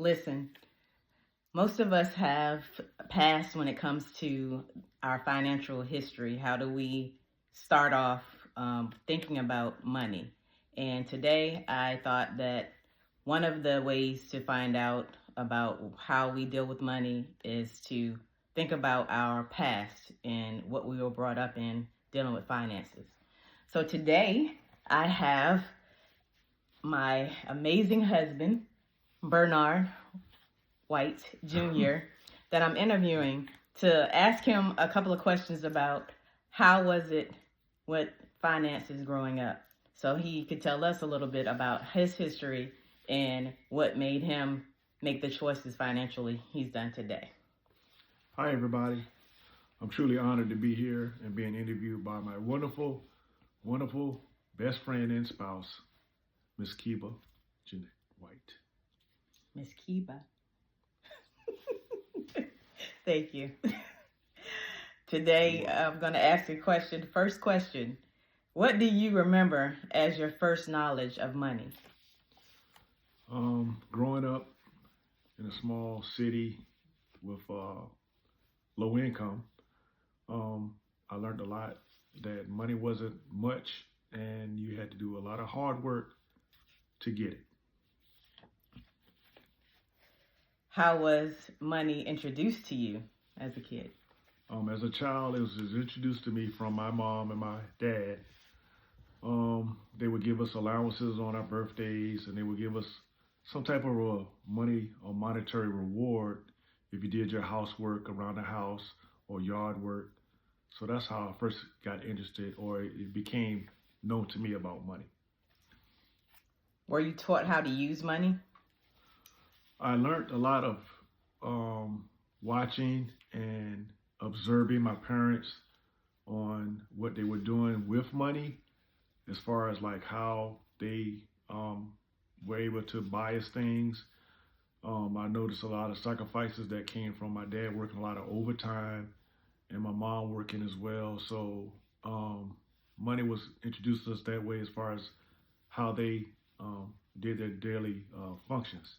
Listen, most of us have passed when it comes to our financial history. How do we start off thinking about money? And today I thought that one of the ways to find out about how we deal with money is to think about our past and what we were brought up in dealing with finances. So today I have my amazing husband, Bernard White Jr., that I'm interviewing to ask him a couple of questions about how was it with finances growing up. So he could tell us a little bit about his history and what made him make the choices financially he's done today. Hi, everybody. I'm truly honored to be here and being interviewed by my wonderful, wonderful best friend and spouse, Miss Kiba, Jennette-White. Miss Kiba. Thank you. Today, I'm going to ask a question. First question. What do you remember as your first knowledge of money? Growing up in a small city with low income, I learned a lot that money wasn't much and you had to do a lot of hard work to get it. How was money introduced to you as a kid? As a child, it was introduced to me from my mom and my dad. They would give us allowances on our birthdays, and they would give us some type of money or monetary reward if you did your housework around the house or yard work. So that's how I first got interested, or it became known to me about money. Were you taught how to use money? I learned a lot of watching and observing my parents on what they were doing with money, as far as like how they were able to buy us things. I noticed a lot of sacrifices that came from my dad working a lot of overtime and my mom working as well. So money was introduced to us that way as far as how they did their daily functions.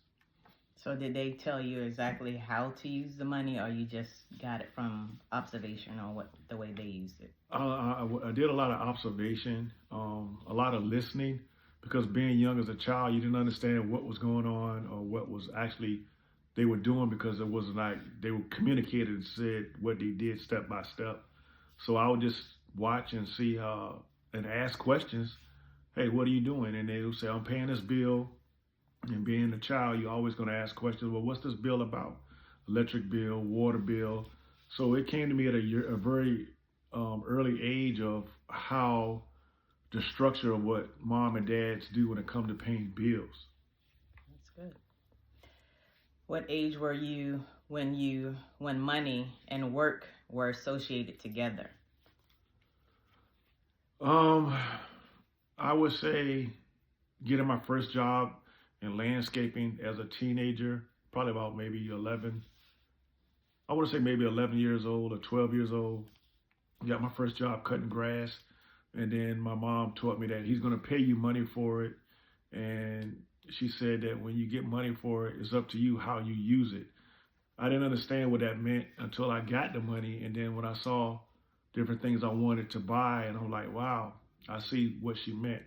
So did they tell you exactly how to use the money, or you just got it from observation on what the way they used it? I did a lot of observation, a lot of listening, because being young as a child, you didn't understand what was going on or what was actually they were doing, because it wasn't like they were communicated and said what they did step by step. So I would just watch and see and ask questions. Hey, what are you doing? And they would say, I'm paying this bill. And being a child, you're always going to ask questions. Well, what's this bill about? Electric bill, water bill. So it came to me at a very early age of how the structure of what mom and dads do when it comes to paying bills. That's good. What age were you when money and work were associated together? I would say getting my first job in landscaping as a teenager, probably about maybe 11. I want to say maybe 11 years old or 12 years old. Got my first job cutting grass. And then my mom taught me that he's going to pay you money for it. And she said that when you get money for it, it's up to you how you use it. I didn't understand what that meant until I got the money. And then when I saw different things I wanted to buy, and I'm like, wow, I see what she meant.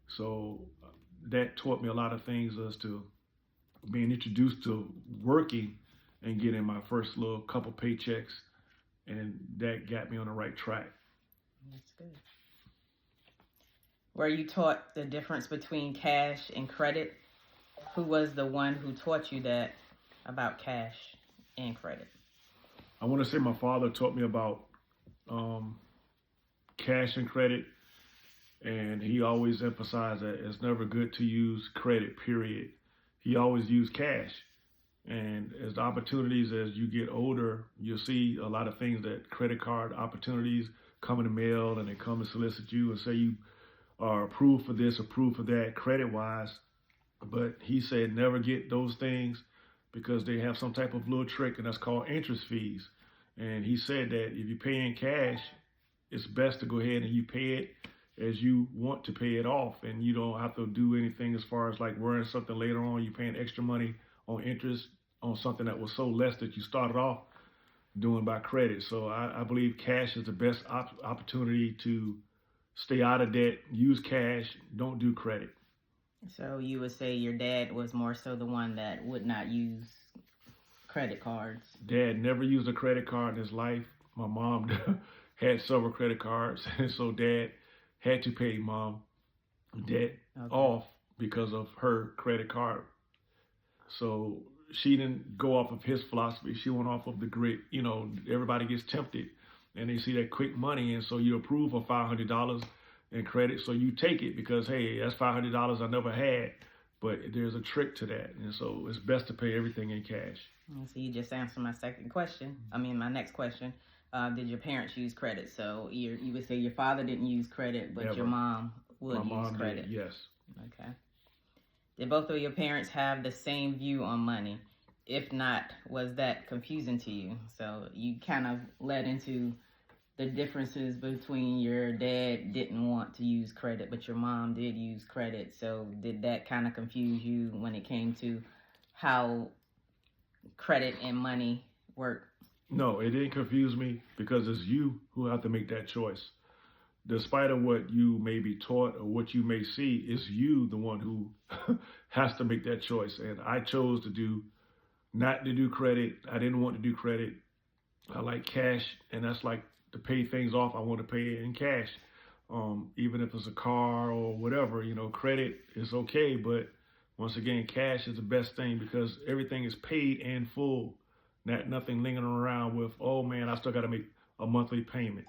So that taught me a lot of things as to being introduced to working and getting my first little couple paychecks, and that got me on the right track. That's good. Were you taught the difference between cash and credit? Who was the one who taught you that about cash and credit? I want to say my father taught me about cash and credit. And he always emphasized that it's never good to use credit, period. He always used cash. And as the opportunities, as you get older, you'll see a lot of things that credit card opportunities come in the mail, and they come and solicit you and say you are approved for this, approved for that, credit-wise. But he said never get those things because they have some type of little trick, and that's called interest fees. And he said that if you pay in cash, it's best to go ahead and you pay it as you want to pay it off, and you don't have to do anything as far as like worrying something later on. You're paying extra money on interest on something that was so less that you started off doing by credit. So I believe cash is the best opportunity to stay out of debt. Use cash. Don't do credit. So you would say your dad was more so the one that would not use credit cards. Dad never used a credit card in his life. My mom had several credit cards, and so Dad had to pay Mom debt off because of her credit card. So she didn't go off of his philosophy. She went off of the grit. You know, everybody gets tempted, and they see that quick money, and so you approve of $500 in credit, so you take it because, hey, that's $500 I never had. But there's a trick to that, and so it's best to pay everything in cash. So you just answered my second question. My next question. Did your parents use credit? So you would say your father didn't use credit, but Never. Your mom would My use mom credit. did, yes. Okay. Did both of your parents have the same view on money? If not, was that confusing to you? So you kind of led into the differences between your dad didn't want to use credit, but your mom did use credit. So did that kind of confuse you when it came to how credit and money work? No, it didn't confuse me because it's you who have to make that choice. Despite of what you may be taught or what you may see, it's you the one who has to make that choice. And I chose not to do credit. I didn't want to do credit. I like cash, and that's like to pay things off. I want to pay it in cash. Even if it's a car or whatever, credit is okay. But once again, cash is the best thing because everything is paid in full. Nothing lingering around with, oh man, I still got to make a monthly payment.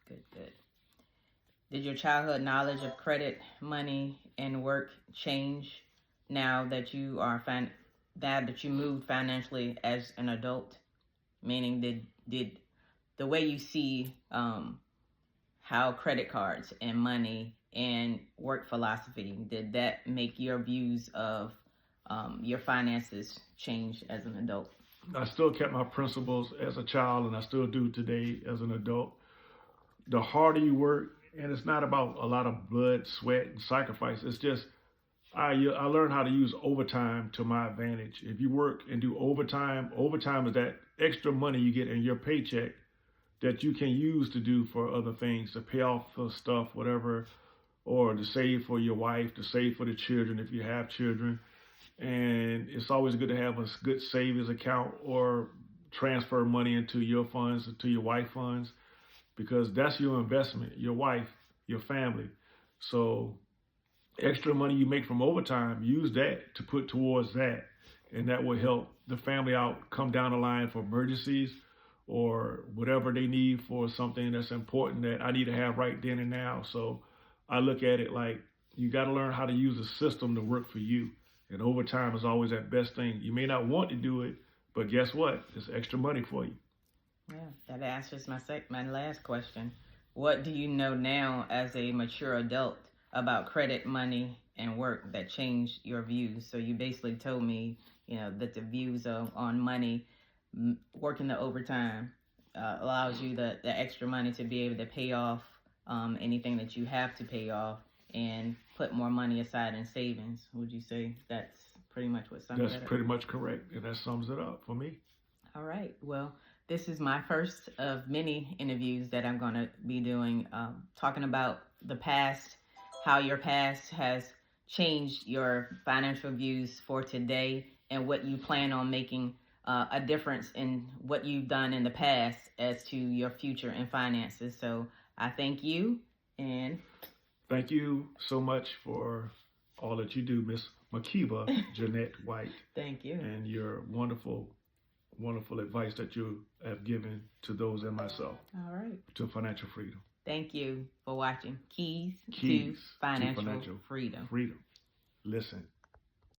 Good. Did your childhood knowledge of credit, money, and work change now that you are that you moved financially as an adult? Meaning, did the way you see how credit cards and money and work philosophy, did that make your views of your finances change as an adult? I still kept my principles as a child, and I still do today as an adult. The harder you work, and it's not about a lot of blood, sweat, and sacrifice. It's just I learned how to use overtime to my advantage. If you work and do overtime is that extra money you get in your paycheck that you can use to do for other things, to pay off for stuff, whatever, or to save for your wife, to save for the children if you have children. And it's always good to have a good savings account or transfer money into your funds, into your wife funds, because that's your investment, your wife, your family. So extra money you make from overtime, use that to put towards that. And that will help the family out, come down the line for emergencies or whatever they need for something that's important that I need to have right then and now. So I look at it like you got to learn how to use a system to work for you. And overtime is always that best thing. You may not want to do it, but guess what? It's extra money for you. Yeah, that answers my last question. What do you know now as a mature adult about credit, money, and work that changed your views? So you basically told me, that the views on money, working the overtime, allows you the extra money to be able to pay off anything that you have to pay off and put more money aside in savings. Would you say that's pretty much what sums it up? That's pretty much correct, and that sums it up for me. All right. Well, this is my first of many interviews that I'm going to be doing, talking about the past, how your past has changed your financial views for today, and what you plan on making a difference in what you've done in the past as to your future in finances. So I thank you, and thank you so much for all that you do, Miss Makiba, Jennette-White. Thank you. And your wonderful advice that you have given to those and myself. All right. To financial freedom. Thank you for watching Keys to Financial Freedom. Listen.